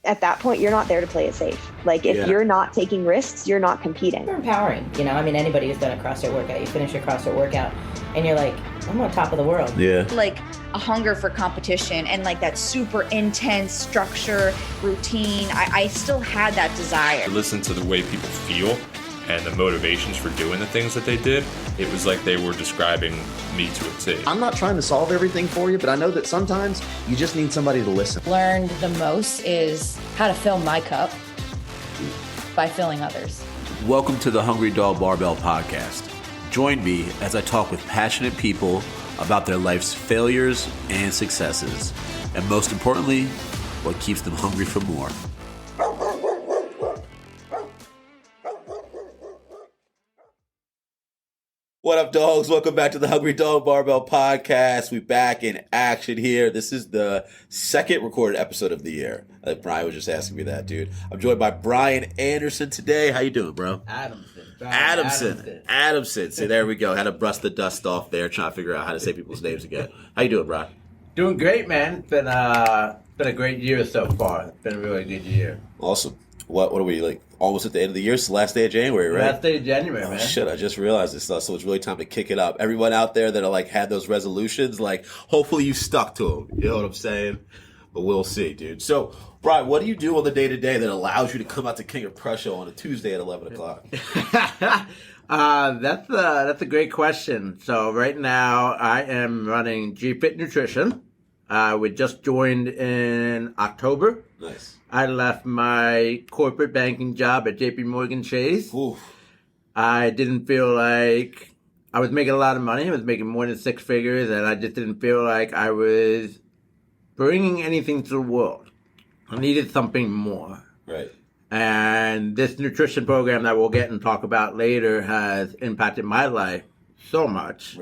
at that point, you're not there to play it safe. Like, if you're not taking risks, you're not competing. It's empowering, you know? I mean, anybody who's done a CrossFit workout, you finish your CrossFit workout, and you're like, I'm on top of the world. Yeah. Like a hunger for competition and like that super intense structure, routine. I still had that desire. Listen to the way people feel and the motivations for doing the things that they did. It was like they were describing me to a T. I'm not trying to solve everything for you, but I know that sometimes you just need somebody to listen. Learned the most is how to fill my cup by filling others. Welcome to the Hungry Dog Barbell Podcast. Join me as I talk with passionate people about their life's failures and successes, and most importantly, what keeps them hungry for more. What up, dogs? Welcome back to the Hungry Dog Barbell Podcast. We back in action here. This is the second recorded episode of the year. Bryan was just asking me that, dude. I'm joined by Bryan Anderson today. How you doing, bro? Adamson. See, there we go. Had to brush the dust off there, trying to figure out how to say people's names again. How you doing, Bryan? Doing great, man. It's been a great year so far. It's been a really good year. Awesome. What are we, like, almost at the end of the year? It's the last day of January, right? Last day of January, man. Shit, I just realized this stuff, so it's really time to kick it up. Everyone out there that are, like, had those resolutions, like, hopefully you stuck to them. You know what I'm saying? But we'll see, dude. So, Bryan, what do you do on the day-to-day that allows you to come out to King of Prussia on a Tuesday at 11 o'clock? That's a great question. So right now I am running GFIt Nutrition. We just joined in October. Nice. I left my corporate banking job at JP Morgan Chase. Oof. I didn't feel like I was making a lot of money. I was making more than six figures, and I just didn't feel like I was bringing anything to the world. I needed something more. Right. And this nutrition program that we'll get and talk about later has impacted my life so much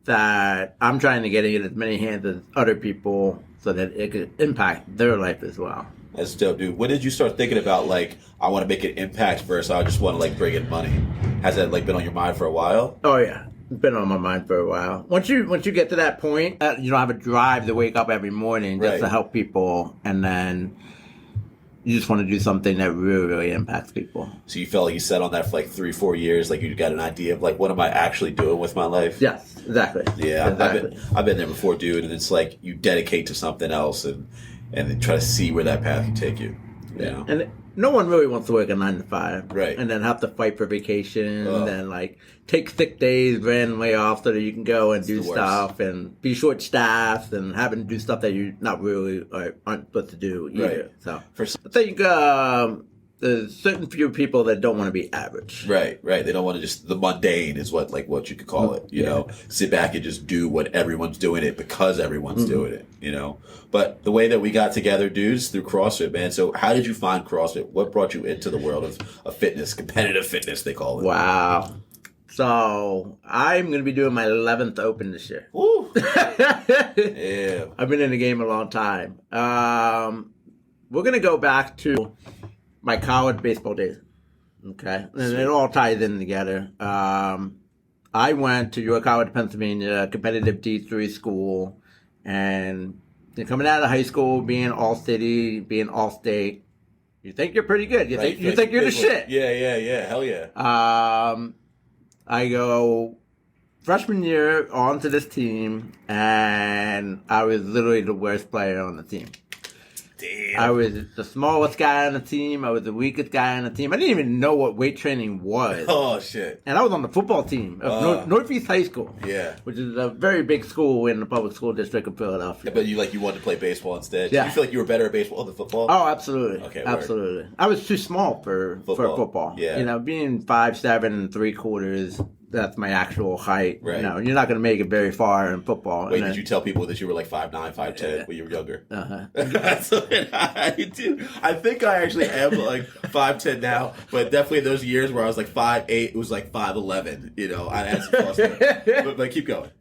that I'm trying to get it in as many hands as other people so that it could impact their life as well. That's dope, dude. When did you start thinking about, like, I want to make an impact versus I just want to, like, bring in money? Has that, like, been on your mind for a while? Oh, yeah. It's been on my mind for a while. Once you get to that point, you don't have a drive to wake up every morning just to help people, and then you just want to do something that really, really impacts people. So you felt like you sat on that for like 3-4 years, like you got an idea of like, what am I actually doing with my life? Yes, exactly. Yeah, exactly. I've been there before, dude, and it's like you dedicate to something else and then try to see where that path can take you. You know? And no one really wants to work a 9 to 5. Right. And then have to fight for vacation and then like take sick days randomly off so that you can go and do stuff and be short staffed and having to do stuff that you're not really aren't supposed to do either. Right. So I think there's certain few people that don't want to be average. Right. They don't want to just, the mundane is what you could call it, you know, sit back and just do what everyone's doing it because everyone's doing it, you know. But the way that we got together, dudes, through CrossFit, man. So how did you find CrossFit? What brought you into the world of fitness, competitive fitness, they call it? Wow. So I'm going to be doing my 11th Open this year. Woo! Yeah. I've been in the game a long time. We're going to go back to my college baseball days. Okay. And it all ties in together. I went to York College, Pennsylvania, competitive D3 school, and coming out of high school, being all city, being all state, you think you're pretty good. You think you're the shit. Yeah. Hell yeah. I go freshman year onto this team, and I was literally the worst player on the team. Damn. I was the smallest guy on the team. I was the weakest guy on the team. I didn't even know what weight training was. Oh, shit. And I was on the football team of Northeast High School. Yeah. Which is a very big school in the public school district of Philadelphia. Yeah, but you wanted to play baseball instead. Yeah. Did you feel like you were better at baseball than football? Oh, absolutely. Okay, absolutely. I was too small for football. Yeah. You know, being 5'7" 3/4, that's my actual height. Right. You know, you're not going to make it very far in football. Wait, did you tell people that you were like 5'9", 5'10" when you were younger? Uh-huh. That's what I do. I think I actually am like 5'10" now, but definitely in those years where I was like 5'8", it was like 5'11". You know, I had some cross there. But keep going.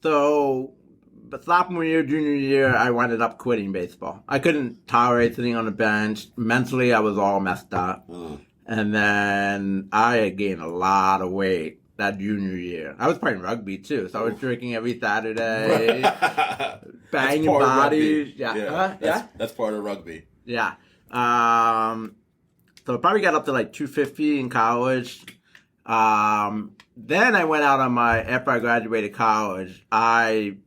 So, but sophomore year, junior year, I ended up quitting baseball. I couldn't tolerate sitting on the bench. Mentally, I was all messed up. And then I had gained a lot of weight that junior year. I was playing rugby too, so I was drinking every Saturday, banging bodies. Yeah, that's part of rugby. Yeah. So I probably got up to like 250 in college. Then I went out on after I graduated college, I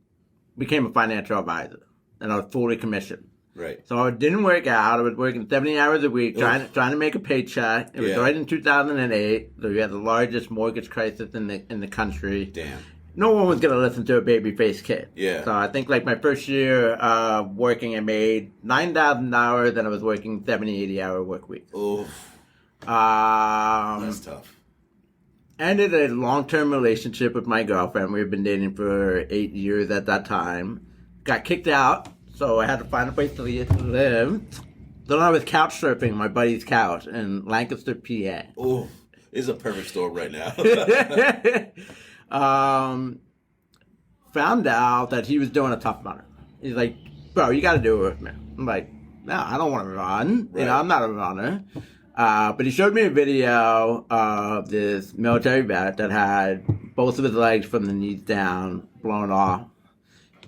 became a financial advisor, and I was fully commissioned. Right. So I didn't work out. I was working 70 hours a week, trying to make a paycheck. It was right in 2008. So we had the largest mortgage crisis in the country. Damn. No one was gonna listen to a baby-faced kid. Yeah. So I think like my first year working, I made $9,000, and I was working 70, 80-hour work weeks. Oof. That's tough. Ended a long-term relationship with my girlfriend. We had been dating for 8 years at that time. Got kicked out, so I had to find a place to live. Then I was couch surfing my buddy's couch in Lancaster, PA. Oh, it's a perfect storm right now. Found out that he was doing a Tough Mudder. He's like, bro, you got to do it with me. I'm like, no, I don't want to run. Right. You know, I'm not a runner. But he showed me a video of this military vet that had both of his legs from the knees down blown off,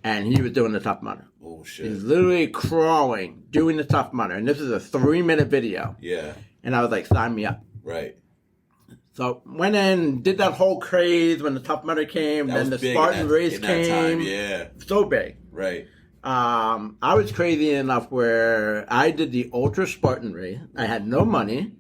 and he was doing the Tough Mudder. Oh, shit. He's literally crawling, doing the Tough Mudder, and this is a 3-minute video. Yeah. And I was like, sign me up. Right. So went in, did that whole craze when the Tough Mudder came, then the Spartan race came. Yeah. So big. Right. I was crazy enough where I did the Ultra Spartan race. I had no money.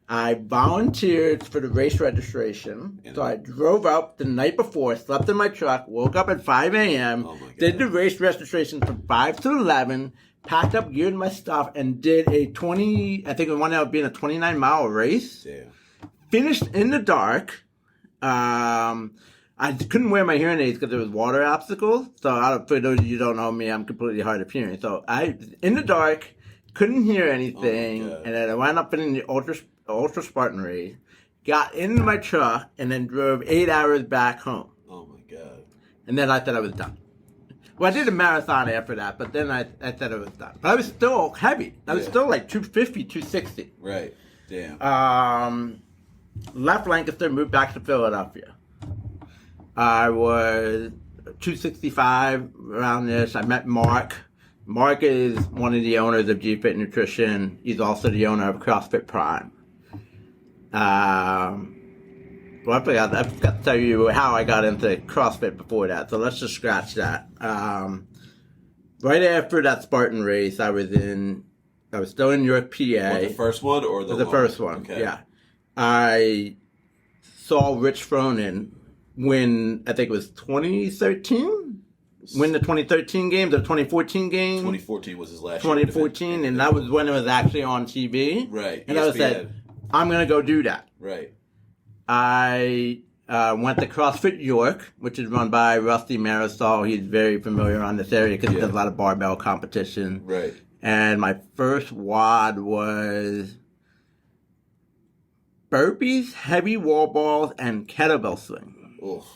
I volunteered for the race registration. So I drove up the night before, slept in my truck, woke up at 5 a.m., did the race registration from 5 to 11, packed up, geared my stuff, and did a 20, I think it wound up being a 29-mile race. Damn. Finished in the dark. I couldn't wear my hearing aids because there was water obstacles. So for those of you who don't know me, I'm completely hard of hearing. So in the dark, couldn't hear anything, and then I wound up in the Ultra Spartan race, got into my truck, and then drove 8 hours back home. Oh my God. And then I thought I was done. Well, I did a marathon after that, but then I thought I was done. But I was still heavy. I was still like 250, 260. Right. Damn. Left Lancaster, moved back to Philadelphia. I was 265 around this. I met Mark. Mark is one of the owners of GFIt Nutrition. He's also the owner of CrossFit Prime. Well, I forgot to tell you how I got into CrossFit before that, so let's just scratch that. Right after that Spartan race, I was still in York, PA. What, the first one or the first one? Okay. Yeah. I saw Rich Froning win, I think it was 2013? Win the 2013 games or 2014 game? 2014 was his last year. 2014, and that was when it was actually on TV. Right. And I said, I'm going to go do that. Right. I went to CrossFit York, which is run by Rusty Marisol. He's very familiar on this area because he does a lot of barbell competition. Right. And my first WOD was burpees, heavy wall balls, and kettlebell swing. Oof.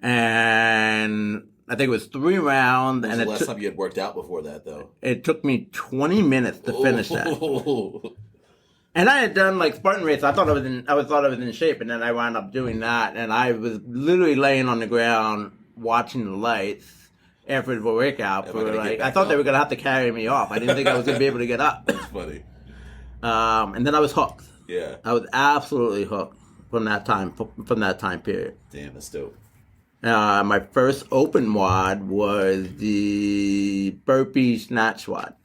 And I think it was 3 rounds. When was and the last time you had worked out before that, though? It took me 20 minutes to finish that. And I had done like Spartan race. I thought I was in shape, and then I wound up doing that, and I was literally laying on the ground watching the lights after the workout. I thought they were gonna have to carry me off. I didn't think I was gonna be able to get up. That's funny. And then I was hooked. Yeah. I was absolutely hooked from that time period. Damn, that's dope. My first open WOD was the burpee snatch WOD.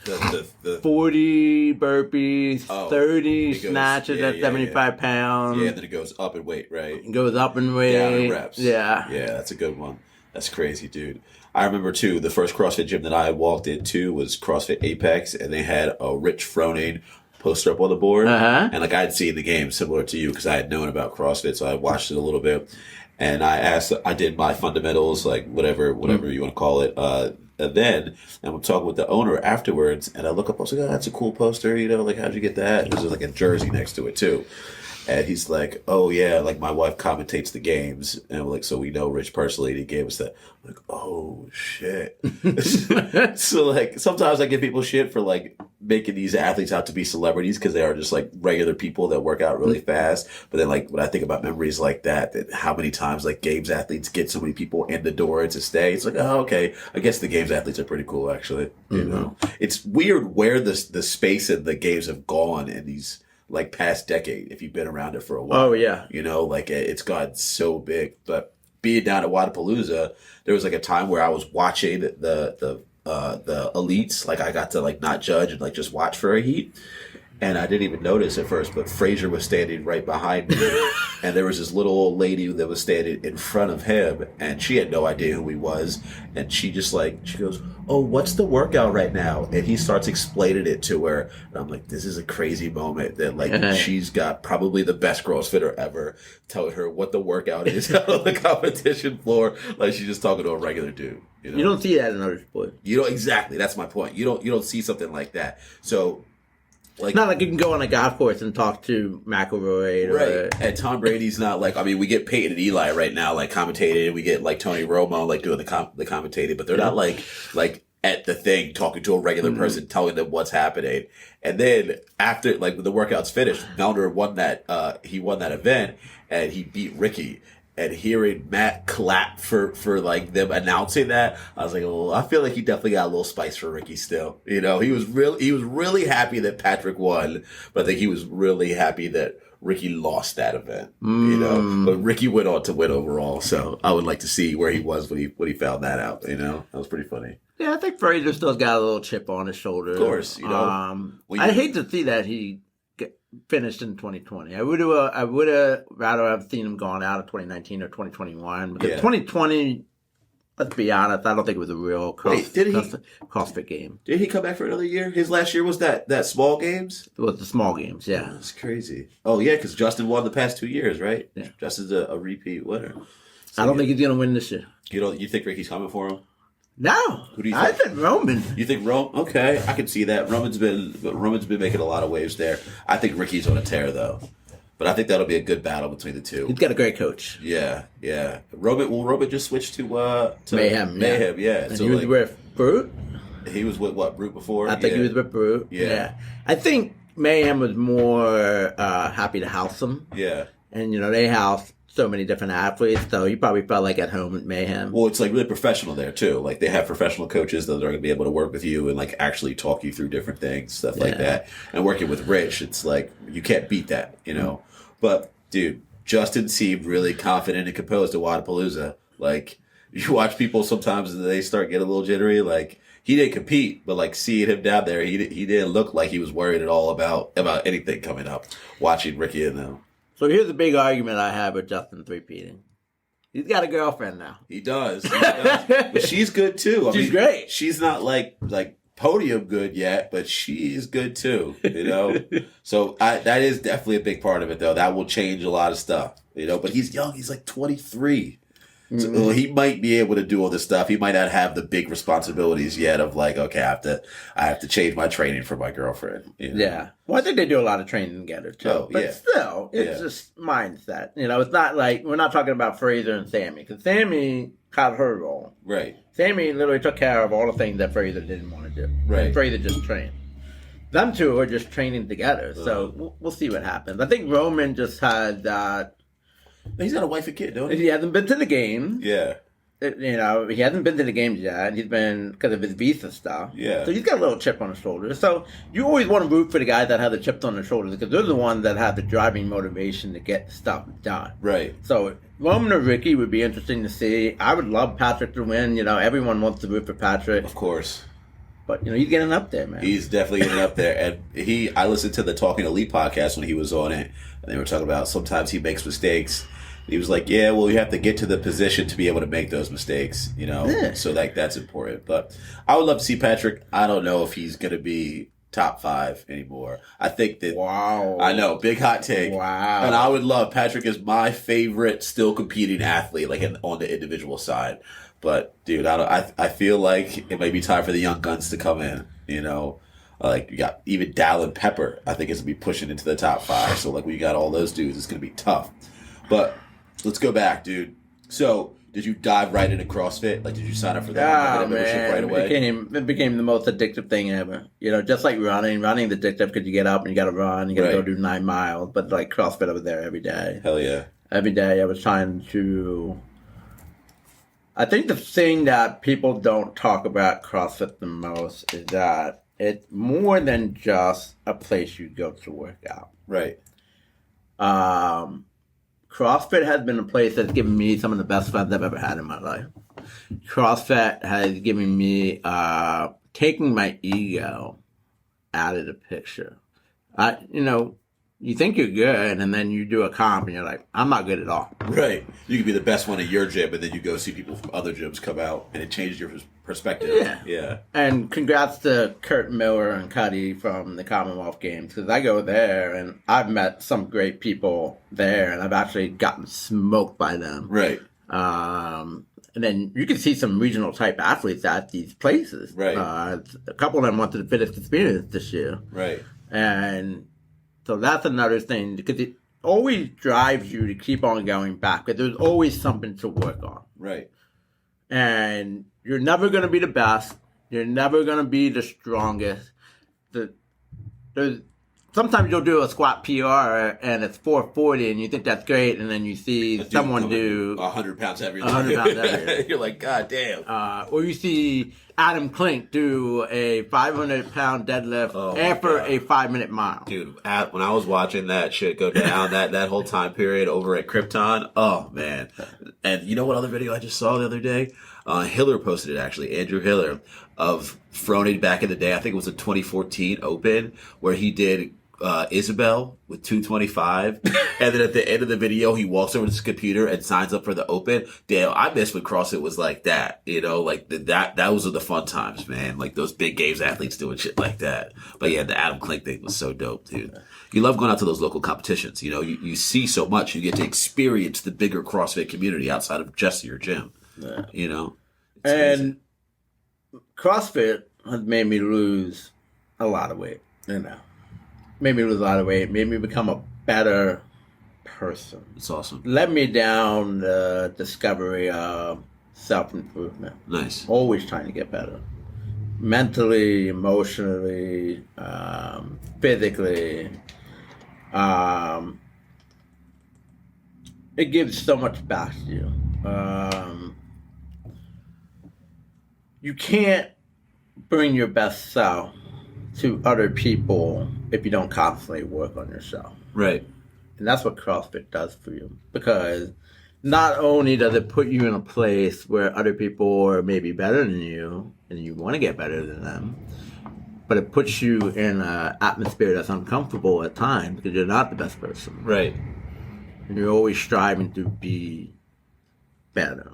The 40 burpees, 30 snatches at 75 pounds. Yeah, and then it goes up in weight, right? It goes up in weight. Down in reps. Yeah. Yeah, that's a good one. That's crazy, dude. I remember, too, the first CrossFit gym that I walked into was CrossFit Apex, and they had a Rich Froning poster up on the board. And, like, I had seen the game similar to you because I had known about CrossFit, so I watched it a little bit. And I did my fundamentals, like whatever you want to call it, and then I'm talking with the owner afterwards, and I look up, I was like, oh, that's a cool poster, like, how'd you get that? There's like a jersey next to it, too. And he's like, oh, yeah, like, my wife commentates the games. And I'm like, so we know Rich personally, and he gave us that. I'm like, oh, shit. So, like, sometimes I give people shit for, like, making these athletes out to be celebrities because they are just like regular people that work out really fast. But then like when I think about memories like that how many times like games athletes get so many people in the door to stay, it's like, oh, okay, I guess the games athletes are pretty cool actually. You know, it's weird where the space and the games have gone in these like past decade if you've been around it for a while. Oh yeah. You know, like it's gotten so big. But being down at Wadapalooza, there was like a time where I was watching the elites, like I got to like not judge and like just watch for a heat, and I didn't even notice at first, but Frazier was standing right behind me and there was this little old lady that was standing in front of him and she had no idea who he was, and she goes, oh, what's the workout right now? And he starts explaining it to her, and I'm like, this is a crazy moment that like she's got probably the best CrossFitter ever telling her what the workout is on the competition floor, like she's just talking to a regular dude. You don't see that in other sports. You don't, exactly. That's my point. You don't see something like that. So, like, not like you can go on a golf course and talk to McIlroy. Right. And Tom Brady's not like, I mean, we get Peyton and Eli right now, like commentating. We get like Tony Romo, like doing the commentating, but they're not like at the thing talking to a regular person, telling them what's happening. And then after like the workout's finished, Melner won that event and he beat Ricky. And hearing Matt clap for like them announcing that, I was like, well, I feel like he definitely got a little spice for Ricky still. You know, he was really happy that Patrick won, but I think he was really happy that Ricky lost that event. You know, but Ricky went on to win overall. So I would like to see where he was when he found that out. You know, that was pretty funny. Yeah, I think Frazier still's got a little chip on his shoulder. Of course, you know. I hate to see that he finished in 2020. I would have rather have seen him gone out of 2019 or 2021 because 2020. Let's be honest, I don't think it was a real CrossFit game. Did he come back for another year? His last year was that small games? It was the small games, yeah. That's crazy. Oh, yeah, because Justin won the past 2 years, right? Yeah. Justin's a repeat winner. So, I don't think he's going to win this year. You think Ricky's coming for him? No. Who do you think? I think Roman. You think Rome? Okay, I can see that. Roman's been making a lot of waves there. I think Ricky's on a tear, though. But I think that'll be a good battle between the two. He's got a great coach. Yeah. Roman just switch to Mayhem. Yeah. And so he was with Brute? He was with what, Brute before? I think he was with Brute. Yeah. I think Mayhem was more happy to house him. Yeah. And, they house so many different athletes, so he probably felt like at home at Mayhem. Well, it's like really professional there too. Like they have professional coaches that are going to be able to work with you and like actually talk you through different things, stuff like that. And working with Rich, it's like you can't beat that, But dude, Justin seemed really confident and composed at Wadapalooza. Like you watch people sometimes and they start getting a little jittery. Like he didn't compete, but like seeing him down there, he didn't look like he was worried at all about anything coming up. Watching Ricky and them. So here's a big argument I have with Justin three-peating. He's got a girlfriend now. He does. But she's good too. She's great. She's not like podium good yet, but she's good too, So that is definitely a big part of it though. That will change a lot of stuff, but he's young. He's like 23. So he might be able to do all this stuff. He might not have the big responsibilities yet of like, okay, I have to change my training for my girlfriend. Yeah. Well, I think they do a lot of training together too. But still, it's just mindset. It's not like we're not talking about Fraser and Sammy because Sammy caught her role. Right. Sammy literally took care of all the things that Fraser didn't want to do. Right. And Fraser just trained. Them two are just training together. So we'll see what happens. I think Roman just had he's got a wife and kid, don't he? He hasn't been to the game. Yeah. He hasn't been to the games yet. He's been because of his visa stuff. Yeah. So he's got a little chip on his shoulder. So you always want to root for the guys that have the chips on their shoulders because they're the ones that have the driving motivation to get stuff done. Right. So Roman or Ricky would be interesting to see. I would love Patrick to win. Everyone wants to root for Patrick. Of course. But he's getting up there, man. He's definitely getting up there. And I listened to the Talking Elite podcast when he was on it, and they were talking about sometimes he makes mistakes. He was like, yeah, well, you have to get to the position to be able to make those mistakes, So that's important. But I would love to see Patrick. I don't know if he's going to be top 5 anymore. I think that. Wow. I know, big hot take. Wow. And I would love Patrick is my favorite still competing athlete, like on the individual side. But dude, I feel like it might be time for the young guns to come in. Like you got even Dallin Pepper. I think it's gonna be pushing into the top 5. So like we got all those dudes. It's gonna be tough. But let's go back, dude. So Did you dive right into CrossFit? Like, did you sign up for that? Oh, Membership right away? It became the most addictive thing ever. You know, just like running. Running's addictive because you get up and you got to run. You got to go do 9 miles. But like CrossFit, I was there every day. Hell yeah. Every day I was trying to... I think the thing that people don't talk about CrossFit the most is that it's more than just a place you go to work out. Right. CrossFit has been a place that's given me some of the best friends I've ever had in my life. CrossFit has given me taking my ego out of the picture. You think you're good, and then you do a comp, and you're like, I'm not good at all. Right. You could be the best one at your gym, but then you go see people from other gyms come out, and it changes your perspective. Yeah. And congrats to Kurt Miller and Cuddy from the Commonwealth Games, because I go there, and I've met some great people there, and I've actually gotten smoked by them. Right. And then you can see some regional type athletes at these places. Right. A couple of them went to the Fittest Experience this year. Right. And so that's another thing, because it always drives you to keep on going back, because there's always something to work on. Right. And you're never going to be the best. You're never going to be the strongest. Sometimes you'll do a squat PR and it's 440 and you think that's great, and then you see someone do 100 pounds heavier. 100 pounds heavier. You're like, God damn. Or you see Adam Klink do a 500-pound deadlift after a 5-minute mile. Dude, when I was watching that shit go down, that whole time period over at Krypton, oh man. And you know what other video I just saw the other day? Hiller posted it, actually, Andrew Hiller, of Froning back in the day. I think it was a 2014 Open, where he did Isabel with 225, and then at the end of the video he walks over to his computer and signs up for the Open. Damn, I miss when CrossFit was like that, like that was the fun times, man, like those big games athletes doing shit like that. But yeah, the Adam Klink thing was so dope, dude. You love going out to those local competitions, you see so much, you get to experience the bigger CrossFit community outside of just your gym. Yeah. It's and amazing. CrossFit has made me lose a lot of weight, Made me lose a lot of weight, made me become a better person. It's awesome. Led me down the discovery of self-improvement. Nice. Always trying to get better. Mentally, emotionally, physically. It gives so much back to you. You can't bring your best self to other people if you don't constantly work on yourself. Right. And that's what CrossFit does for you. Because not only does it put you in a place where other people are maybe better than you, and you want to get better than them, but it puts you in an atmosphere that's uncomfortable at times because you're not the best person. Right. And you're always striving to be better.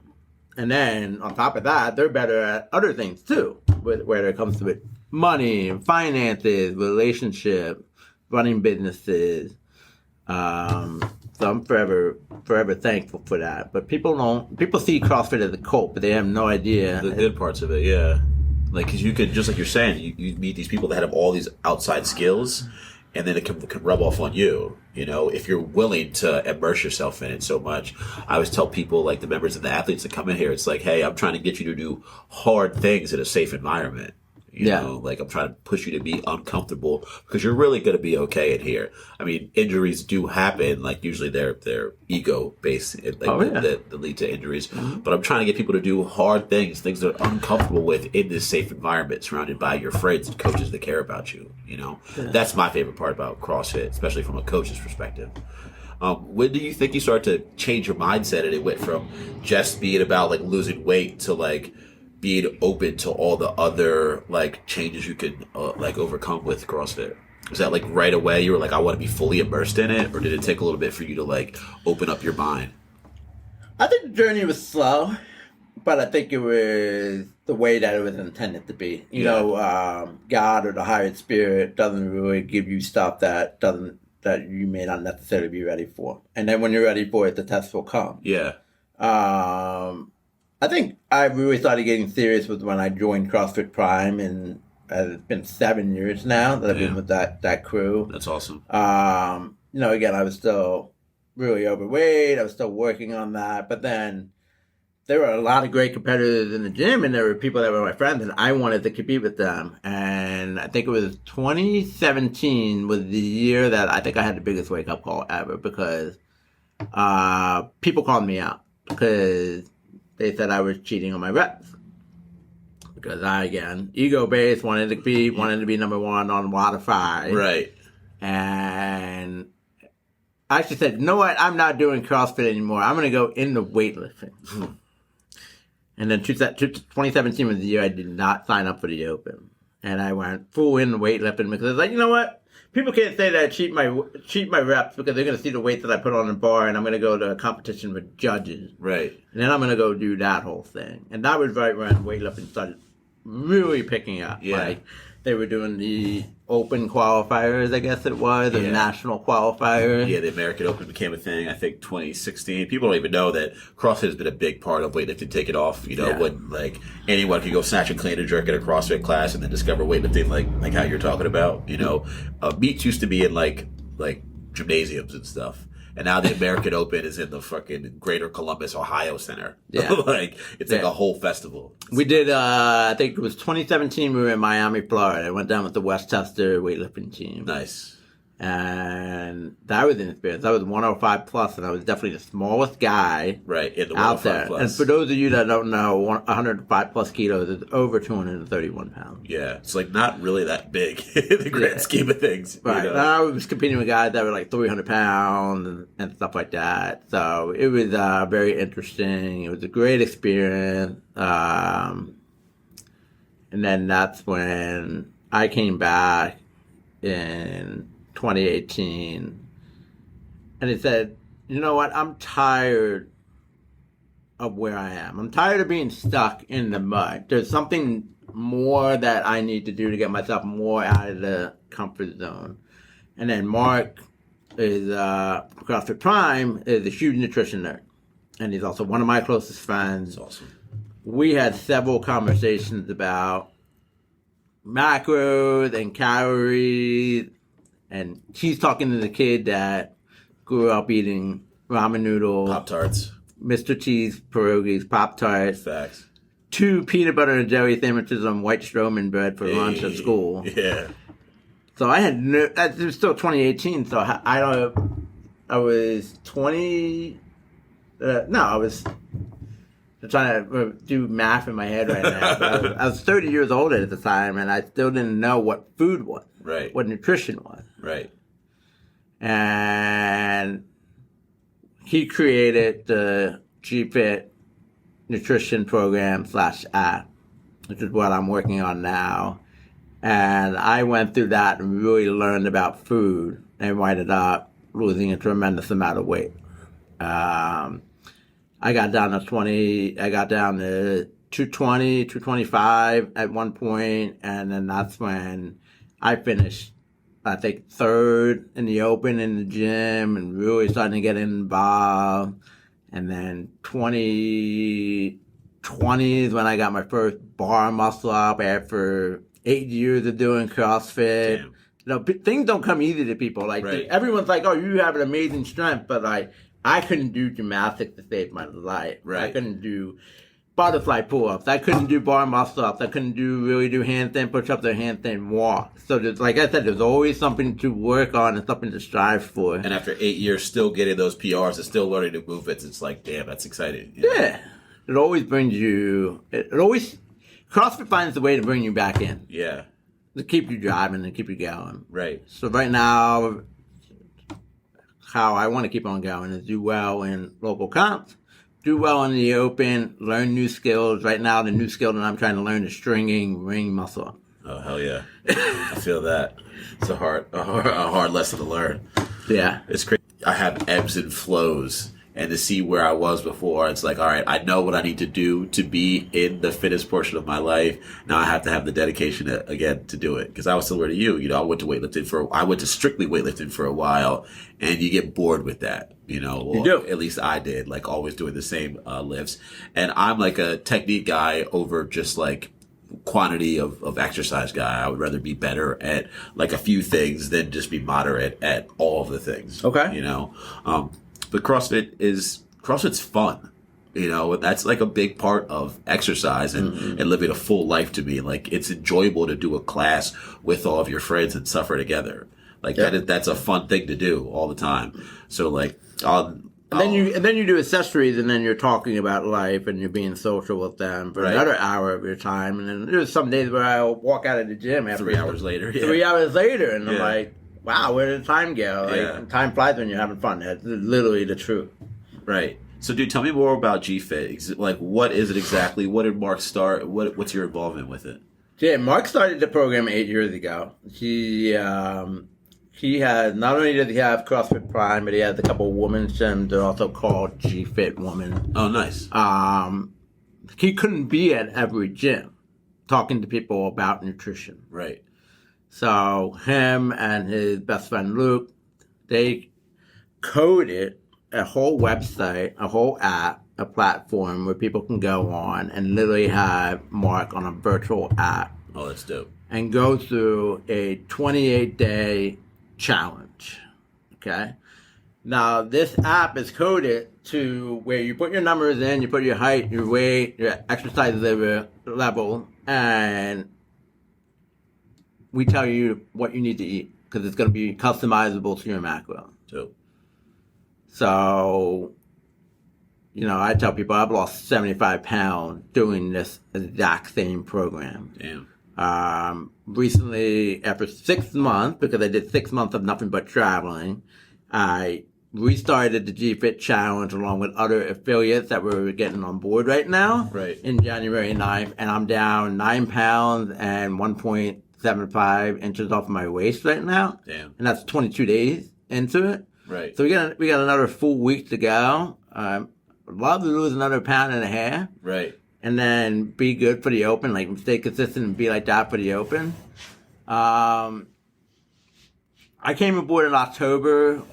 And then, on top of that, they're better at other things, too, where it comes to it. Money, finances, relationship, running businesses. So I'm forever thankful for that. But people see CrossFit as a cult, but they have no idea. The good parts of it, yeah. Like, because you could, just like you're saying, you meet these people that have all these outside skills, and then it can rub off on you, if you're willing to immerse yourself in it so much. I always tell people, like the members and the athletes that come in here, it's like, hey, I'm trying to get you to do hard things in a safe environment. You know, like I'm trying to push you to be uncomfortable because you're really going to be okay in here. I mean, injuries do happen. Like usually they're ego based, that lead to injuries. Mm-hmm. But I'm trying to get people to do hard things that are uncomfortable with in this safe environment, surrounded by your friends and coaches that care about you. That's my favorite part about CrossFit, especially from a coach's perspective. When do you think you started to change your mindset and it went from just being about like losing weight to like being open to all the other like changes you could like overcome with CrossFit? Was that like right away you were like, I want to be fully immersed in it, or did it take a little bit for you to like open up your mind? I think the journey was slow, but I think it was the way that it was intended to be. God or the higher spirit doesn't really give you stuff that you may not necessarily be ready for, and then when you're ready for it, the test will come. Yeah. I think I really started getting serious was when I joined CrossFit Prime, and it's been 7 years now that I've been with that crew. That's awesome. Again, I was still really overweight. I was still working on that, but then there were a lot of great competitors in the gym, and there were people that were my friends, and I wanted to compete with them. And I think it was 2017 was the year that I think I had the biggest wake-up call ever, because people called me out because they said I was cheating on my reps. Because I, again, ego-based, wanted to be number one on water 5. Right. And I actually said, you know what? I'm not doing CrossFit anymore. I'm going to go into weightlifting. And then 2017 was the year I did not sign up for the Open. And I went full in weightlifting because I was like, you know what? People can't say that I cheat my reps because they're going to see the weight that I put on the bar, and I'm going to go to a competition with judges. Right. And then I'm going to go do that whole thing. And that was right when weightlifting started really picking up. Yeah. Like, they were doing the Open qualifiers, I guess it was, the national qualifiers. Yeah, the American Open became a thing, I think, 2016. People don't even know that CrossFit has been a big part of weightlifting taking off. You know, when, like, anyone can go snatch and clean and jerk at a CrossFit class and then discover weightlifting, like how you're talking about. You know, meets used to be in, like gymnasiums and stuff. And now the American Open is in the fucking Greater Columbus, Ohio Center. Yeah. Like, it's like a whole festival. We did, I think it was 2017, we were in Miami, Florida. I went down with the Westchester weightlifting team. Nice. And that was an experience. I was 105 plus, and I was definitely the smallest guy right in the out there. Plus. And for those of you that don't know, 105 plus kilos is over 231 pounds. Yeah, it's like not really that big in the grand scheme of things. Right. You know? I was competing with guys that were like 300 pounds and stuff like that. So it was very interesting. It was a great experience. And then that's when I came back in 2018, and it said, you know what, I'm tired of where I am. I'm tired of being stuck in the mud. There's something more that I need to do to get myself more out of the comfort zone. And then Mark is, CrossFit Prime, is a huge nutrition nerd. And he's also one of my closest friends. That's awesome. We had several conversations about macros and calories. And he's talking to the kid that grew up eating ramen noodles, Pop-Tarts, Mr. Cheese pierogies, Pop-Tarts, facts, 2 peanut butter and jelly sandwiches on white Stroman bread for lunch at school. Yeah. So I had it was still 2018, so I was 20, I was trying to do math in my head right now. But I was 30 years old at the time, and I still didn't know what food was. Right. What nutrition was. Right. And he created the GFIt nutrition program /app, which is what I'm working on now. And I went through that and really learned about food and ended up losing a tremendous amount of weight. I got down to 220, 225 at one point, and then that's when I finished, I think, third in the Open in the gym and really starting to get involved. And then 2020 is when I got my first bar muscle up after 8 years of doing CrossFit. Damn. You know, things don't come easy to people. Like, everyone's like, oh, you have an amazing strength, but like, I couldn't do gymnastics to save my life. Right. I couldn't do butterfly pull-ups. I couldn't do bar muscle-ups. I couldn't really do handstand push-ups or handstand walks. So, like I said, there's always something to work on and something to strive for. And after 8 years, still getting those PRs and still learning new movements, it's like, damn, that's exciting. You know? Yeah. It always brings you... CrossFit finds a way to bring you back in. Yeah. To keep you driving and keep you going. Right. So right now, how I want to keep on going is do well in local comps, do well in the Open, learn new skills. Right now, the new skill that I'm trying to learn is stringing ring muscle up. Oh, hell yeah. I feel that. It's a hard lesson to learn. Yeah. It's crazy. I have ebbs and flows. And to see where I was before, it's like, all right, I know what I need to do to be in the fittest portion of my life. Now I have to have the dedication again to do it. Because I was similar to you. You know, I went to strictly weightlifting for a while, and you get bored with that. You know, well, you do. At least I did, like always doing the same lifts. And I'm like a technique guy over just like quantity of exercise guy. I would rather be better at like a few things than just be moderate at all of the things. Okay. You know, but CrossFit's fun. You know, that's like a big part of exercise and living a full life to me. Like, it's enjoyable to do a class with all of your friends and suffer together. Like that's a fun thing to do all the time. So like, then you do accessories, and then you're talking about life, and you're being social with them for another hour of your time. And then there's some days where I'll walk out of the gym after 3 hours later. 3 hours later, and I'm like, wow, where did the time go? Like, time flies when you're having fun. That's literally the truth. Right. So, dude, tell me more about GFIt. Like, what is it exactly? What did Mark start? What's your involvement with it? Yeah, Mark started the program 8 years ago. He had, not only did he have CrossFit Prime, but he has a couple of women's gyms. They're also called GFIt Women. Oh, nice. He couldn't be at every gym talking to people about nutrition. Right. So him and his best friend Luke, they coded a whole website, a whole app, a platform where people can go on and literally have Mark on a virtual app. Oh, that's dope. And go through a 28-day challenge. Okay? Now, this app is coded to where you put your numbers in, you put your height, your weight, your exercise level, and we tell you what you need to eat because it's going to be customizable to your macro. Dope. So, you know, I tell people I've lost 75 pounds doing this exact same program. Damn. Recently, after 6 months, because I did 6 months of nothing but traveling, I restarted the GFIt challenge along with other affiliates that we're getting on board right now. Right. In January 9th, and I'm down 9 pounds and 1.75 inches off my waist right now. Damn. And that's 22 days into it. Right. So we got another full week to go. I'd love to lose another pound and a half. Right. And then be good for the Open, like stay consistent and be like that for the Open. I came aboard in October,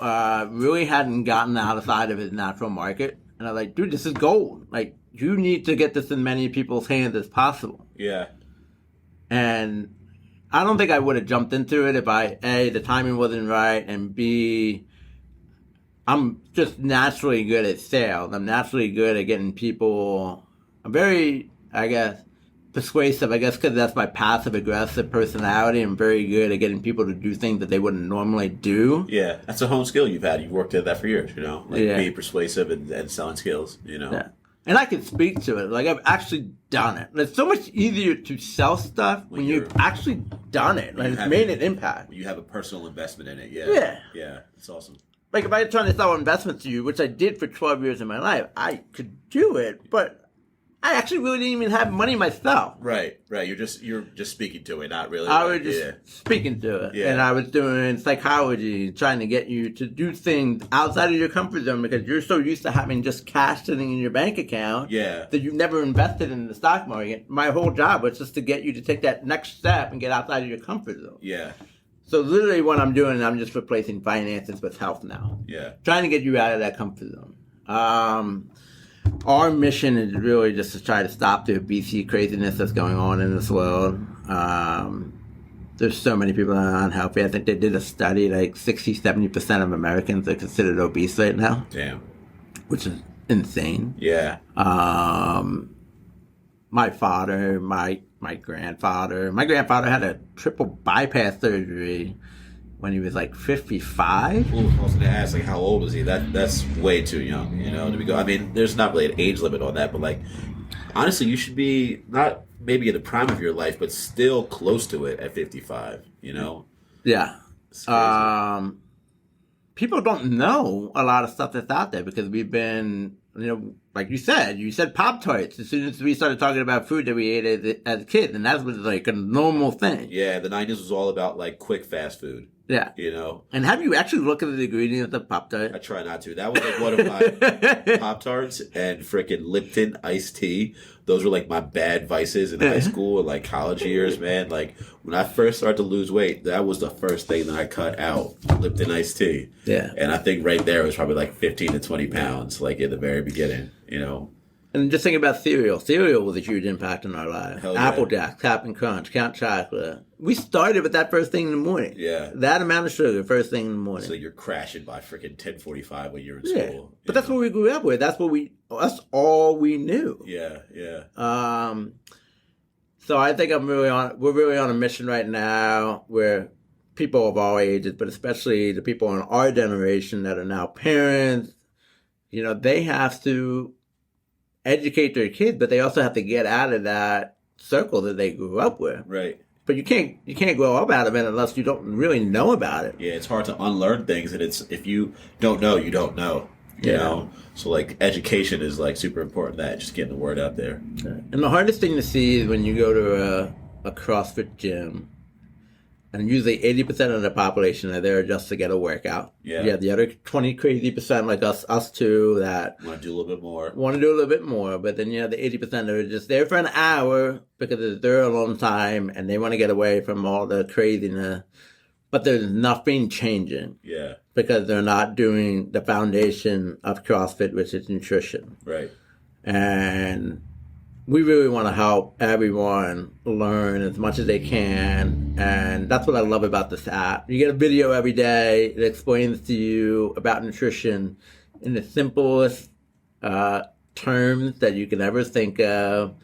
really hadn't gotten outside of his natural market. And I was like, dude, this is gold. Like, you need to get this in many people's hands as possible. Yeah. And I don't think I would have jumped into it if A, the timing wasn't right, and B, I'm just naturally good at sales. I'm naturally good at getting people. I'm very, I guess, persuasive, I guess, because that's my passive-aggressive personality. I'm very good at getting people to do things that they wouldn't normally do. Yeah, that's a home skill you've had. You've worked at that for years, you know? Like being persuasive and selling skills, you know? Yeah. And I can speak to it. Like, I've actually done it. It's so much easier to sell stuff when you've actually done it. Like, it's made an impact. You have a personal investment in it, Yeah. Yeah, it's awesome. Like, if I was trying to sell investments to you, which I did for 12 years of my life, I could do it, but I actually really didn't even have money myself. Right. You're just speaking to it, not really. I was just speaking to it. Yeah. And I was doing psychology, trying to get you to do things outside of your comfort zone because you're so used to having just cash sitting in your bank account that you've never invested in the stock market. My whole job was just to get you to take that next step and get outside of your comfort zone. Yeah. So literally what I'm doing, I'm just replacing finances with health now. Yeah. Trying to get you out of that comfort zone. Our mission is really just to try to stop the obesity craziness that's going on in this world. There's so many people that are unhealthy. I think they did a study, like 60-70% of Americans are considered obese right now. Damn. Which is insane. Yeah. My father, my grandfather had a triple bypass surgery when he was like 55. Ooh, I was going to ask, like, how old was he? That's way too young, you know, to be go. I mean, there's not really an age limit on that, but like, honestly, you should be not maybe in the prime of your life, but still close to it at 55, you know? Yeah. People don't know a lot of stuff that's out there because we've been, you know, like you said Pop-Tarts as soon as we started talking about food that we ate as kids, and that was like a normal thing. Yeah, the 90s was all about like quick fast food. Yeah. You know? And have you actually looked at the ingredients of Pop-Tart? I try not to. That was like one of my Pop-Tarts and freaking Lipton iced tea. Those were like my bad vices in high school and like college years, man. Like when I first started to lose weight, that was the first thing that I cut out, Lipton iced tea. Yeah. And I think right there was probably like 15 to 20 pounds, like in the very beginning, you know? And just think about cereal. Cereal was a huge impact in our lives. Hell yeah. Apple Jacks, Captain Crunch, Count Chocolate. We started with that first thing in the morning. Yeah. That amount of sugar first thing in the morning. So you're crashing by freaking 10:45 when you're in Yeah. school. But that's what we grew up with. That's all we knew. Yeah, yeah. So I think we're really on a mission right now where people of all ages, but especially the people in our generation that are now parents, they have to educate their kids, but they also have to get out of that circle that they grew up with. Right. But you can't grow up out of it unless you don't really know about it. Yeah, it's hard to unlearn things, and it's if you don't know, you don't know. You know? So like education is like super important, that just getting the word out there. And the hardest thing to see is when you go to a CrossFit gym, and usually 80% of the population are there just to get a workout. Yeah. Yeah, the other 20 crazy percent like us two that Want to do a little bit more. want to do a little bit more, but then the 80% that are just there for an hour because it's their alone time and they want to get away from all the craziness. But there's nothing changing. Yeah. Because they're not doing the foundation of CrossFit, which is nutrition. Right. And we really want to help everyone learn as much as they can. And that's what I love about this app. You get a video every day that explains to you about nutrition in the simplest terms that you can ever think of.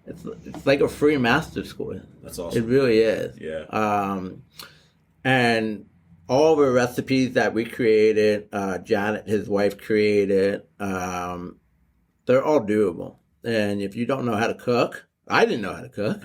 It's like a free master school. That's awesome. It really is. Yeah. And all the recipes that we created, Janet, his wife, created, they're all doable. And if you don't know how to cook, I didn't know how to cook.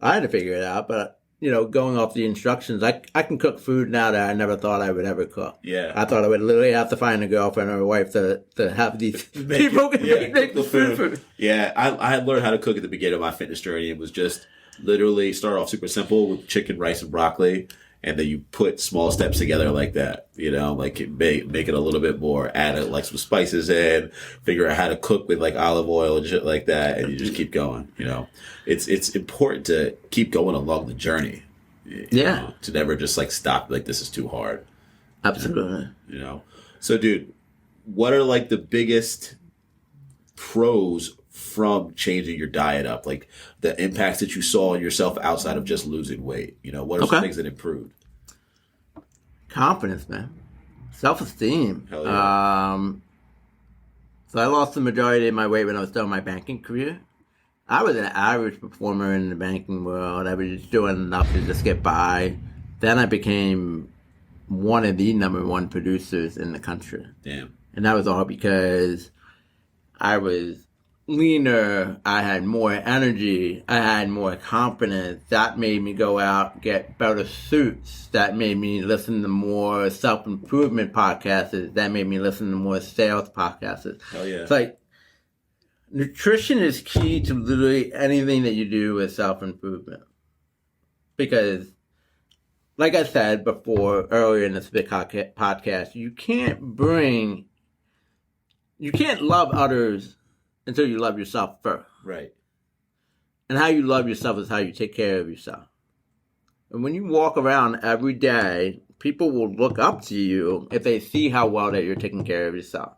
I had to figure it out. But, going off the instructions, I can cook food now that I never thought I would ever cook. Yeah. I thought I would literally have to find a girlfriend or a wife to have these people make the food. Yeah, I learned how to cook at the beginning of my fitness journey. It was just literally start off super simple with chicken, rice, and broccoli. And then you put small steps together like that, like make it a little bit more, add like some spices in, figure out how to cook with like olive oil and shit like that. And you just keep going, It's important to keep going along the journey. To never just like stop, like this is too hard. Absolutely. So dude, what are like the biggest pros from changing your diet up, like the impacts that you saw on yourself outside of just losing weight? What are some things that improved? Confidence, man. Self-esteem. Hell yeah. So I lost the majority of my weight when I was still in my banking career. I was an average performer in the banking world. I was just doing enough to just get by. Then I became one of the number one producers in the country. Damn. And that was all because I was leaner, I had more energy, I had more confidence. That made me go out, get better suits. That made me listen to more self-improvement podcasts. That made me listen to more sales podcasts. Hell yeah. It's like, nutrition is key to literally anything that you do with self-improvement. Because, like I said before, earlier in this big podcast, you can't love others until you love yourself first. Right. And how you love yourself is how you take care of yourself. And when you walk around every day, people will look up to you if they see how well that you're taking care of yourself.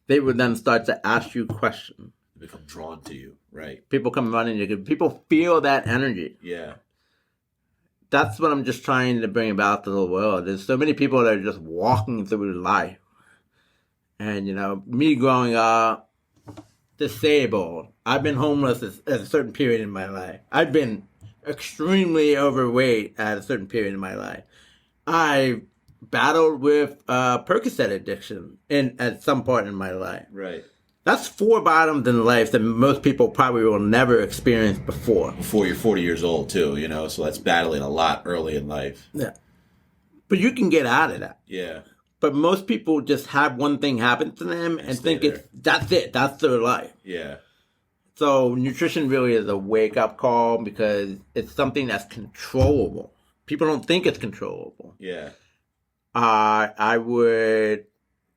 They will then start to ask you questions. They become drawn to you, right? People come running to you. People feel that energy. Yeah. That's what I'm just trying to bring about to the world. There's so many people that are just walking through life. And, me growing up, disabled. I've been homeless at a certain period in my life. I've been extremely overweight at a certain period in my life. I battled with Percocet addiction at some point in my life. Right. That's 4 bottoms in life that most people probably will never experience before. Before you're 40 years old too, so that's battling a lot early in life. Yeah. But you can get out of that. Yeah. But most people just have one thing happen to them and think that's it. That's their life. Yeah. So nutrition really is a wake-up call because it's something that's controllable. People don't think it's controllable. Yeah. I would,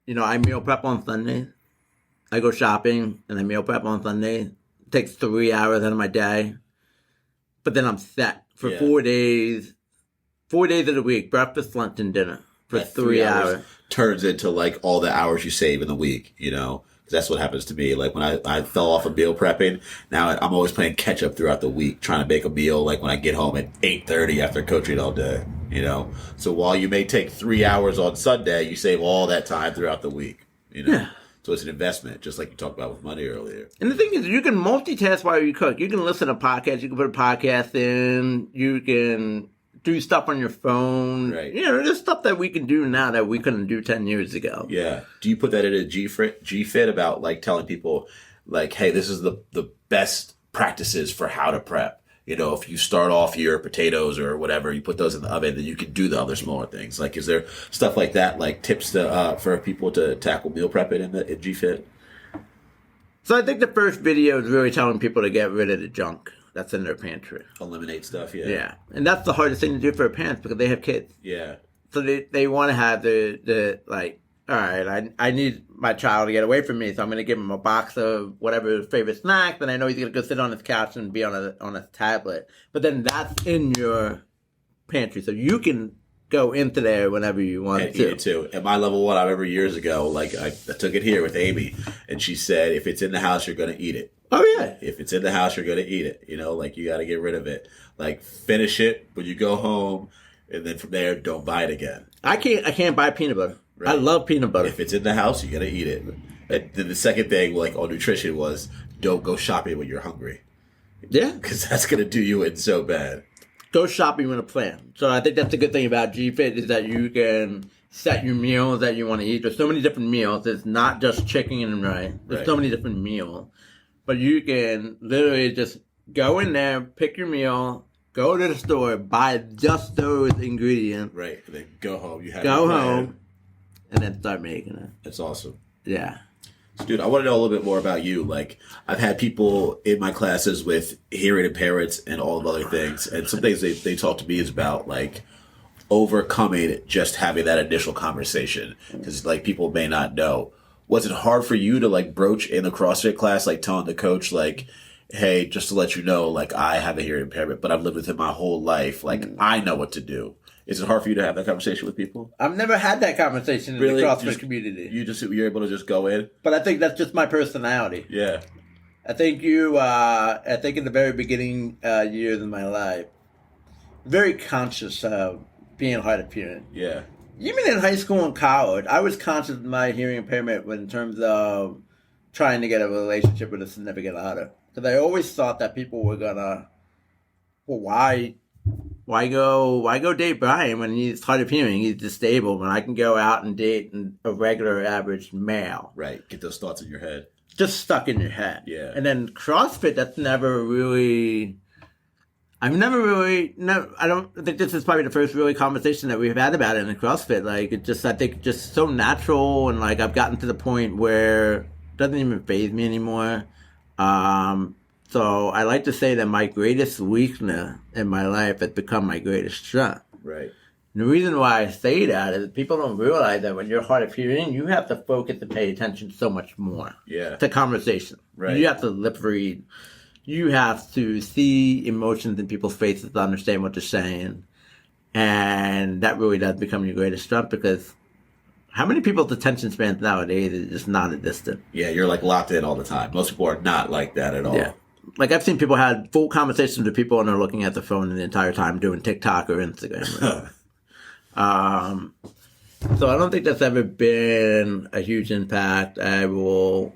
I meal prep on Sunday. I go shopping and I meal prep on Sunday. It takes 3 hours out of my day. But then I'm set for 4 days. 4 days of the week, breakfast, lunch, and dinner. For that 3 hours turns into like all the hours you save in the week, Because That's what happens to me. Like when I fell off of meal prepping, now I'm always playing catch up throughout the week, trying to make a meal like when I get home at 8:30 after coaching all day, you know? So while you may take 3 hours on Sunday, you save all that time throughout the week, you know? Yeah. So it's an investment, just like you talked about with money earlier. And the thing is, you can multitask while you cook. You can listen to podcasts. You can put a podcast in. You can do stuff on your phone. Right. You know, there's stuff that we can do now that we couldn't do 10 years ago. Yeah. Do you put that in a GFIt about like telling people like, hey, this is the best practices for how to prep? You know, if you start off your potatoes or whatever, you put those in the oven, then you can do the other smaller things. Like, is there stuff like that, like tips to, for people to tackle meal prepping in GFIt? So I think the first video is really telling people to get rid of the junk that's in their pantry. Eliminate stuff, yeah. Yeah. And that's the hardest thing to do for parents because they have kids. Yeah. So they want to have the like, all right, I need my child to get away from me, so I'm going to give him a box of whatever his favorite snack. Then I know he's going to go sit on his couch and be on a tablet. But then that's in your pantry, so you can go into there whenever you want and to. Eat it too. At my level one, I remember years ago, like I took it here with Amy, and she said, if it's in the house, you're going to eat it. Oh, yeah. If it's in the house, you're going to eat it. You know, like you got to get rid of it. Like finish it when you go home, and then from there, don't buy it again. I can't buy peanut butter. Right. I love peanut butter. If it's in the house, you got to eat it. And then the second thing, like on nutrition, was don't go shopping when you're hungry. Yeah. Because that's going to do you in so bad. Go shopping with a plan. So I think that's the good thing about GFIt is that you can set your meals that you want to eat. There's so many different meals. It's not just chicken and rice. There's so many different meals. But you can literally just go in there, pick your meal, go to the store, buy just those ingredients. Right. And then go home. You have go home, and then start making it. That's awesome. Yeah. So, dude, I want to know a little bit more about you. Like, I've had people in my classes with hearing impairments and all of other things. And some things they talk to me is about, like, overcoming just having that initial conversation. Because, like, people may not know. Was it hard for you to, like, broach in the CrossFit class, like, telling the coach, like, hey, just to let you know, like, I have a hearing impairment, but I've lived with it my whole life. Like, I know what to do. Is it hard for you to have that conversation with people? I've never had that conversation in the CrossFit community. You're able to just go in? But I think that's just my personality. Yeah. I think in the very beginning years of my life, very conscious of being hard of hearing. Yeah. Even in high school and college, I was conscious of my hearing impairment in terms of trying to get a relationship with a significant other. Because I always thought that people were gonna, well, why go date Bryan when he's hard of hearing, he's disabled, when I can go out and date a regular average male? Right. Get those thoughts in your head. Just stuck in your head. Yeah. And then CrossFit, that's never really, I don't think this is probably the first really conversation that we've had about it in CrossFit. Like, I think just so natural, and like I've gotten to the point where it doesn't even faze me anymore. So I like to say that my greatest weakness in my life has become my greatest strength. Right. And the reason why I say that is people don't realize that when you're hard of hearing, you have to focus and pay attention so much more to conversation. Right. You have to lip read. You have to see emotions in people's faces to understand what they're saying. And that really does become your greatest strength, because how many people's attention spans nowadays is just non-existent? Yeah, you're like locked in all the time. Most people are not like that at all. Yeah. Like, I've seen people have full conversations with people and they're looking at the phone the entire time doing TikTok or Instagram. So I don't think that's ever been a huge impact. I would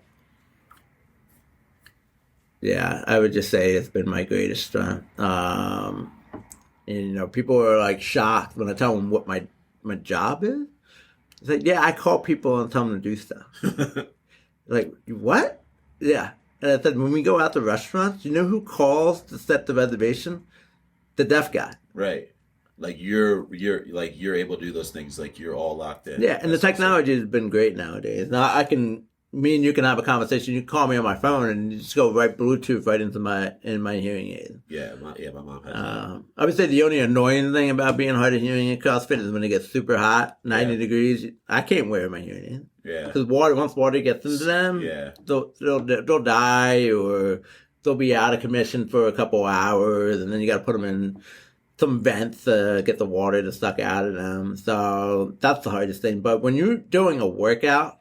just say it's been my greatest strength. And, people are like shocked when I tell them what my job is. It's like, yeah, I call people and tell them to do stuff. Like, what? Yeah. And I said, when we go out to restaurants, you know who calls to set the reservation? The deaf guy. Right. Like you're able to do those things. Like you're all locked in. Yeah, and the technology has been great nowadays. Now me and you can have a conversation. You can call me on my phone and you just go right Bluetooth right into my hearing aid. Yeah, my mom has that. I would say the only annoying thing about being hard of hearing in CrossFit is when it gets super hot, 90 degrees. I can't wear my hearing aid. Yeah. Because once water gets into them, they'll die, or they'll be out of commission for a couple hours, and then you got to put them in some vents to get the water to suck out of them. So that's the hardest thing. But when you're doing a workout,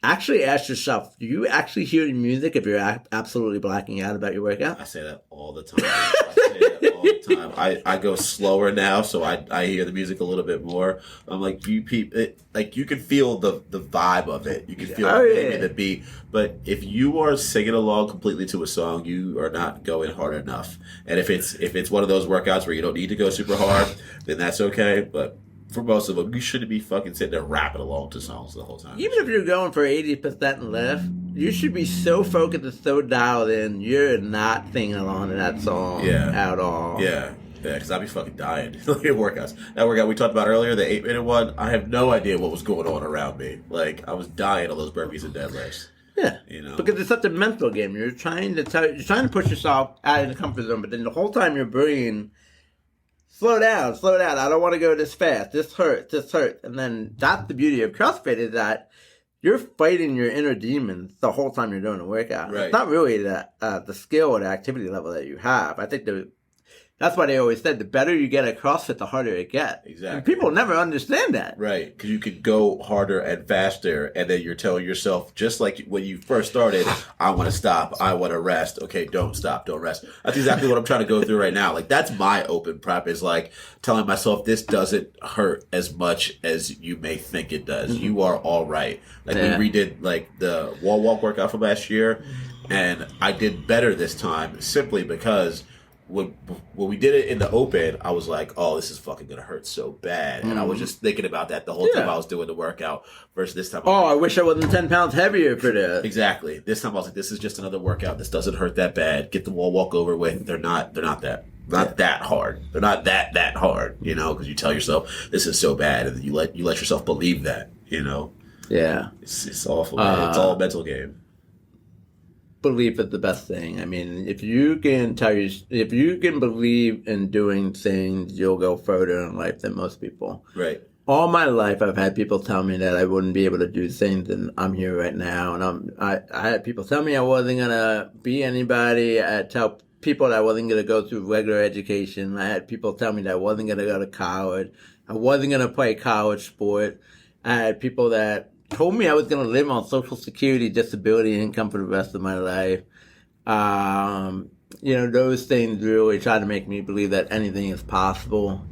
actually ask yourself, do you actually hear the music if you're absolutely blacking out about your workout? I say that all the time. I say that all the time. I go slower now, so I hear the music a little bit more. I'm like, you can feel the vibe of it. You can feel maybe the beat. But if you are singing along completely to a song, you are not going hard enough. And if it's one of those workouts where you don't need to go super hard, then that's okay. But for most of them, you shouldn't be fucking sitting there rapping along to songs the whole time. Even if you're going for 80% lift, you should be so focused and so dialed in, you're not singing along to that song at all. Yeah, because I'd be fucking dying. Look at workouts. That workout we talked about earlier, the 8-minute one, I have no idea what was going on around me. Like, I was dying on those burpees and deadlifts. Yeah, because it's such a mental game. You're trying to push yourself out of the comfort zone, but then the whole time your brain, slow down. I don't want to go this fast. This hurts. And then that's the beauty of CrossFit is that you're fighting your inner demons the whole time you're doing a workout. Right. It's not really the skill or the activity level that you have. I think that's why they always said the better you get at CrossFit, the harder it gets. Exactly. And people never understand that. Right, because you could go harder and faster, and then you're telling yourself, just like when you first started, I want to stop, I want to rest. Okay, don't stop, don't rest. That's exactly what I'm trying to go through right now. Like, that's my open prep, is like telling myself this doesn't hurt as much as you may think it does. Mm-hmm. You are all right. Like, we redid like the wall walk workout from last year, and I did better this time simply because when we did it in the open, I was like, oh, this is fucking going to hurt so bad. And I was just thinking about that the whole time I was doing the workout versus this time. I wish I wasn't 10 pounds heavier for this. Exactly. This time I was like, this is just another workout. This doesn't hurt that bad. Get the wall walk over with. They're not that hard. They're not that hard, because you tell yourself this is so bad, and you let yourself believe that, Yeah. It's awful, man. It's all a mental game. Belief is the best thing. I mean, if you can believe in doing things, you'll go further in life than most people. Right. All my life, I've had people tell me that I wouldn't be able to do things, and I'm here right now. And I had people tell me I wasn't gonna be anybody. I had tell people that I wasn't gonna go through regular education. I had people tell me that I wasn't gonna go to college. I wasn't gonna play college sport. I had people that told me I was going to live on Social Security disability income for the rest of my life. Those things really try to make me believe that anything is possible.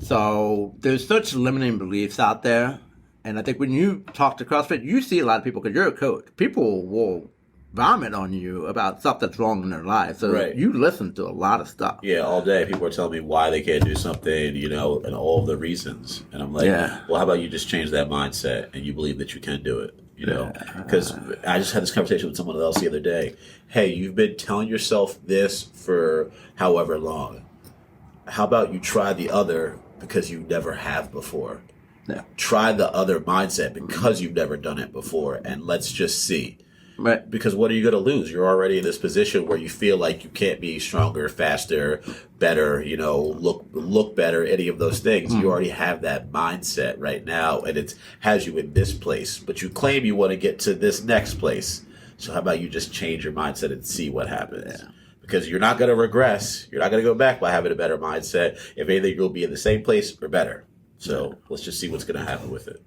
So there's such limiting beliefs out there. And I think when you talk to CrossFit, you see a lot of people, because you're a coach, people will vomit on you about stuff that's wrong in their lives. So you listen to a lot of stuff. Yeah, all day. People are telling me why they can't do something, and all of the reasons. And I'm like, well, how about you just change that mindset and you believe that you can do it, Because I just had this conversation with someone else the other day. Hey, you've been telling yourself this for however long. How about you try the other because you never have before? Yeah. Try the other mindset because you've never done it before, and let's just see. Right. Because what are you going to lose? You're already in this position where you feel like you can't be stronger, faster, better, look better, any of those things. You already have that mindset right now, and it has you in this place. But you claim you want to get to this next place. So how about you just change your mindset and see what happens? Yeah. Because you're not going to regress. You're not going to go back by having a better mindset. If anything, you'll be in the same place or better. So let's just see what's going to happen with it.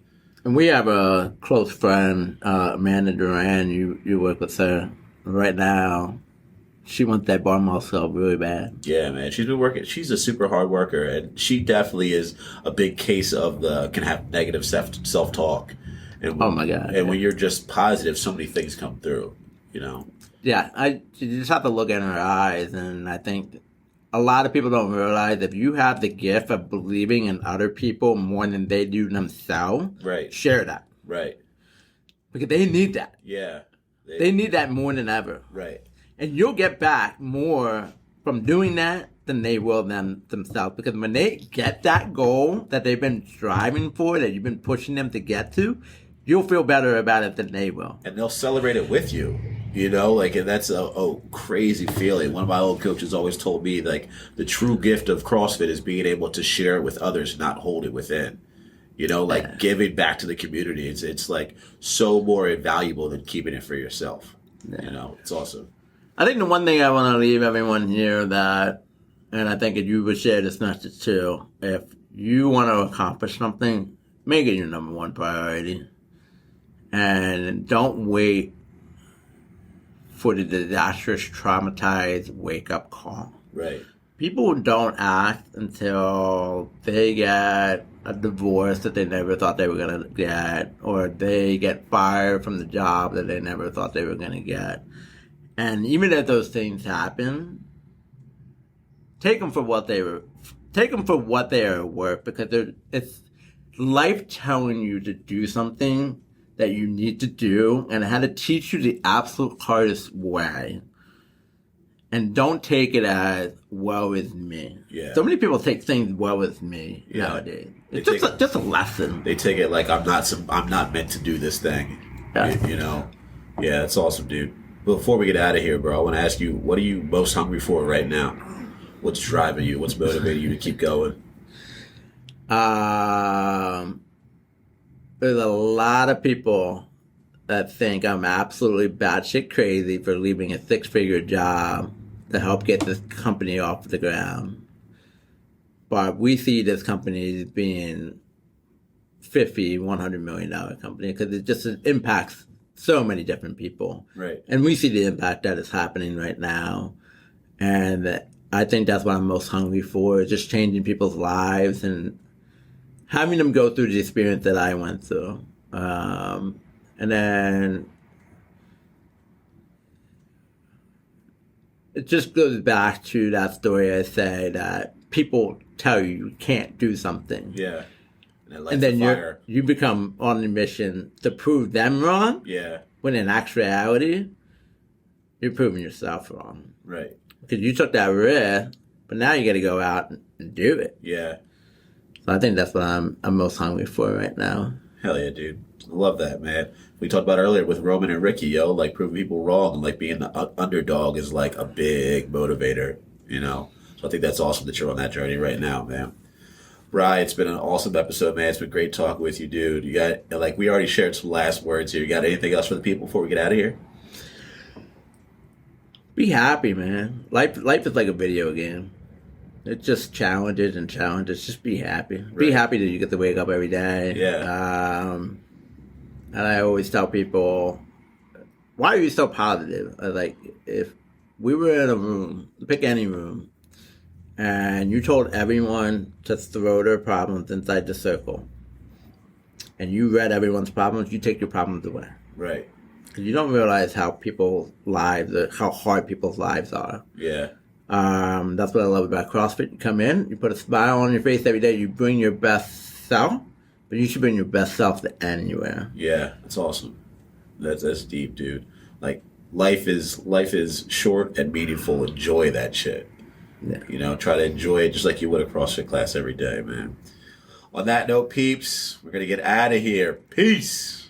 And we have a close friend, Amanda Duran. You work with her right now. She wants that bar muscle up really bad. Yeah, man. She's been working. She's a super hard worker, and she definitely is a big case of can have negative self-talk. And oh, my God. And when you're just positive, so many things come through, Yeah, you just have to look in her eyes, and I think a lot of people don't realize if you have the gift of believing in other people more than they do themselves, share that. Right. Because they need that. Yeah. They need that more than ever. Right. And you'll get back more from doing that than they will themselves. Because when they get that goal that they've been striving for, that you've been pushing them to get to, you'll feel better about it than they will. And they'll celebrate it with you. And that's a crazy feeling. One of my old coaches always told me, the true gift of CrossFit is being able to share it with others, not hold it within. Giving back to the community. It's so more invaluable than keeping it for yourself. Yeah. It's awesome. I think the one thing I want to leave everyone here and I think if you would share this message too, if you want to accomplish something, make it your number one priority. And don't wait for the disastrous, traumatized wake-up call. Right. People don't act until they get a divorce that they never thought they were going to get, or they get fired from the job that they never thought they were going to get. And even if those things happen, take them for what they are worth, because it's life telling you to do something that you need to do, and it had to teach you the absolute hardest way. And don't take it as woe is me. Yeah. So many people take things woe is me nowadays. It's just a lesson. They take it like I'm not meant to do this thing. Yeah. You know. Yeah, that's awesome, dude. Before we get out of here, bro, I want to ask you, what are you most hungry for right now? What's driving you? What's motivating you to keep going? There's a lot of people that think I'm absolutely batshit crazy for leaving a 6-figure job to help get this company off the ground. But we see this company as being $100 million company, because it just impacts so many different people. Right. And we see the impact that is happening right now. And I think that's what I'm most hungry for, just changing people's lives and having them go through the experience that I went through. And then it just goes back to that story I say that people tell you can't do something. Yeah. And then you become on a mission to prove them wrong. Yeah. When in actuality, you're proving yourself wrong. Right. Because you took that risk, but now you got to go out and do it. Yeah. So I think that's what I'm most hungry for right now. Hell yeah, dude. I love that, man. We talked about earlier with Roman and Ricky, yo, like proving people wrong and like being the underdog is like a big motivator, you know? So I think that's awesome that you're on that journey right now, man. Bryan, it's been an awesome episode, man. It's been great talking with you, dude. You got, like, we already shared some last words here. You got anything else for the people before we get out of here? Be happy, man. Life is like a video game. It's just challenges and challenges. Just be happy. Right. Be happy that you get to wake up every day. Yeah. And I always tell people, why are you so positive? Like, if we were in a room, pick any room, and you told everyone to throw their problems inside the circle, and you read everyone's problems, you take your problems away. Right. Because you don't realize how hard people's lives are. Yeah. That's what I love about CrossFit. You come in, you put a smile on your face every day, you bring your best self, but you should bring your best self to anywhere. Yeah, that's awesome. That's deep, dude. Like, life is short and meaningful. Enjoy that shit. Yeah. You know, try to enjoy it just like you would a CrossFit class every day, man. On that note, peeps, we're going to get out of here. Peace.